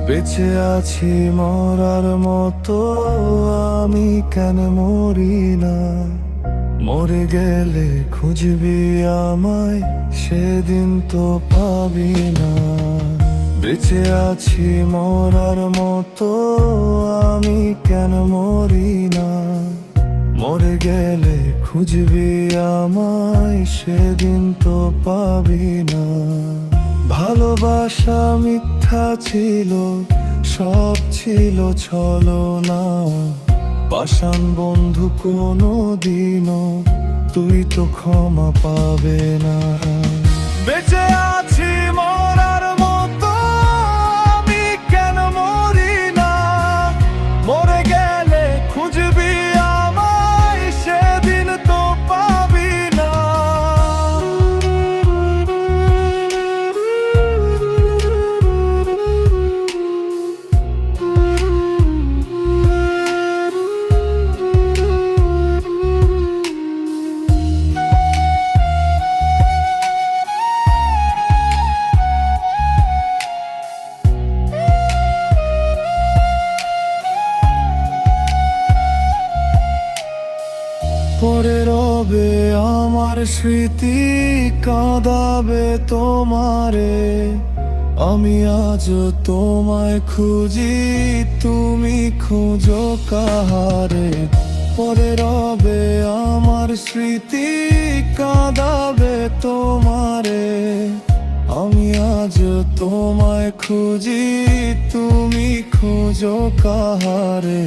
বেঁচে আছি মরার মতো, আমি কেন মরি না? মরে গেলে খুঁজবি আমায়, সেদিন তো পাবি না। বেঁচে আছি মরার মতো, আমি কেন মরি না? মরে গেলে খুঁজবি আমায়, সেদিন তো পাবি না। ভালোবাসা মিথ্যা ছিল, সব ছিল ছলনা। পাষাণ বন্ধু কোনো দিনও তুই তো ক্ষমা পাবে না। বেঁচে আছি মরার মতো, আমি কেন মরি না? মরে গেলে খুঁজবি আমায়, সেদিন তো পাবি না। পরে রবে আমার স্মৃতি, কাঁদাবে তোমারে। আমি আজ তোমায় খুঁজি, তুমি খুঁজো কাহারে? পরে রবে আমার স্মৃতি, কাঁদাবে তোমারে। আমি আজ তোমায় খুঁজি, তুমি খুঁজো কাহারে?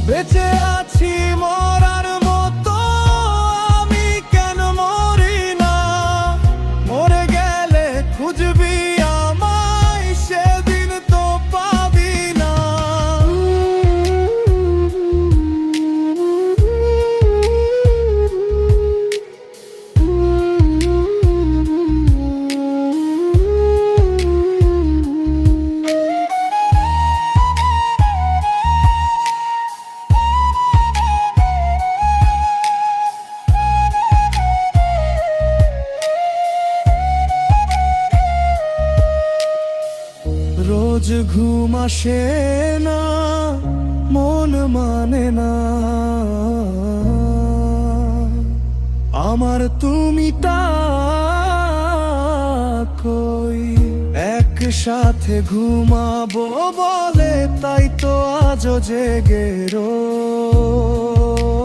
বেঁচে আছি মরার মতো, আমি কেন মরি না? মরে গেলে খুঁজবি আমায়, সেদিন তো পাবি না। রোজ ঘুম আসে না, মন মানে না আমার। তুমি তা কই? একসাথে ঘুমাবো বলে, তাই তো আজও জেগে রই।